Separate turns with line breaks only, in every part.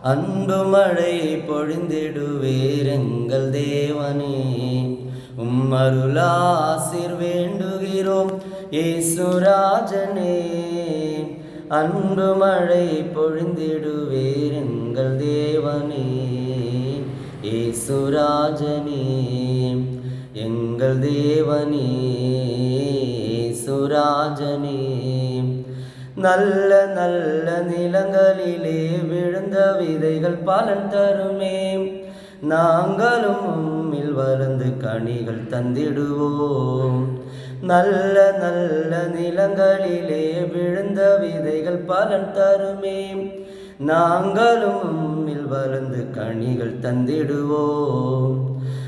அன்பு மழை பொழிந்திடுவீர் எங்கள் தேவனே. அருளாசிர் வேண்டுகிறோம் இயேசுராஜனே. அன்பு மழை பொழிந்திடுவீர் எங்கள் தேவனே. இயேசுராஜனே எங்கள் தேவனே. இயேசுராஜனே நல்ல நல்ல நிலங்களிலே விழுந்த விதைகள் பலன் தருமே. நாங்களும் உம்மில் வளர்ந்து கனிகள் தந்திடுவோம். நல்ல நல்ல நிலங்களிலே விழுந்த விதைகள் பலன் தருமே. நாங்களும் உம்மில் வளர்ந்து கனிகள் தந்திடுவோம்.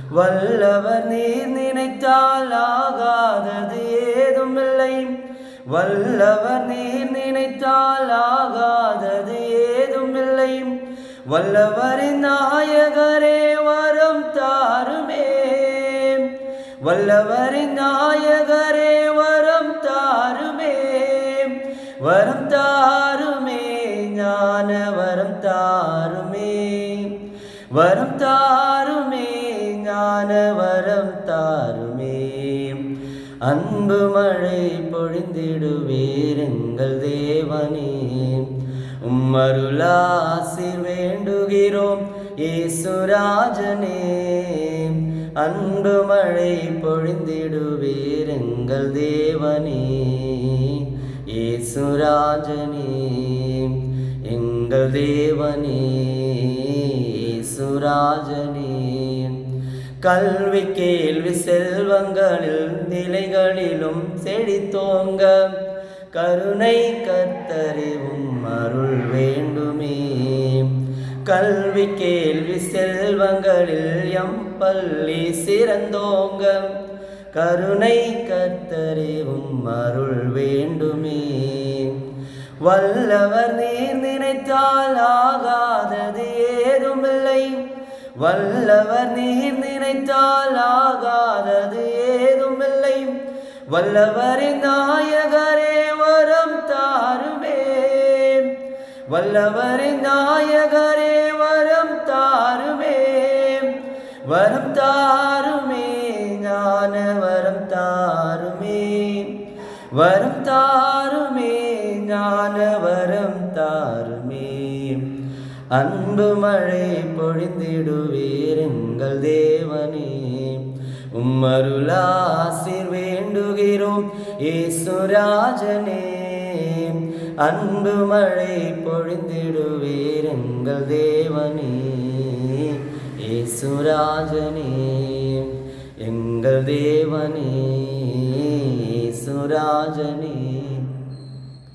வல்லவர் நீர் நினைத்தால் ஆகாதது ஏதுமில்லை. வல்லவர் நீர் நினைத்தால் ஆகாதது ஏதுமில்லை. வல்லவரின் நாயகரே வரம் தாருமே. வல்லவரின் நாயகரே வரம் தாருமே. வரம் தாருமே ஞான வரம் தாருமே. வரம் தாருமே ஞான வரம் தாருமே. அன்பு மழை பொழிந்திடுவீர் எங்கள் தேவனே. அருளாசிர் வேண்டுகிறோம் இயேசுராஜனே. அன்பு மழை பொழிந்திடுவீர் எங்கள் தேவனே. இயேசுராஜனே எங்கள் தேவனே. இயேசுராஜனே கல்வி கேள்வி செல்வங்களில் நிலைகளிலும் செழித்தோங்க. கருணை கர்த்தரிவும் அருள் வேண்டுமே. கல்வி கேள்வி செல்வங்களில் எம் பள்ளி சிறந்தோங்க. கருணை கர்த்தரிவும் அருள் வேண்டுமே. வல்லவர் நீர் நினைத்தால் ஆகாதது ஏதுமில்லை. வல்லவர் நீர் நினைத்தால் ஆகாதது ஏதுமில்லை. வல்லவரின் நாயகரே வரம் தாருமே. வல்லவரின் நாயகரே வரம் தாருமே. வரம் தாருமே ஞான வரம் தாருமே. வரம் தாருமே ஞான வரம் தாருமே. அன்பு மழை பொழிந்திடுவீர் எங்கள் தேவனே. அருளாசிர் வேண்டுகிறோம் இயேசுராஜனே. அன்பு மழை பொழிந்திடுவீர் எங்கள் தேவனே. இயேசுராஜனே எங்கள் தேவனே. இயேசுராஜனே.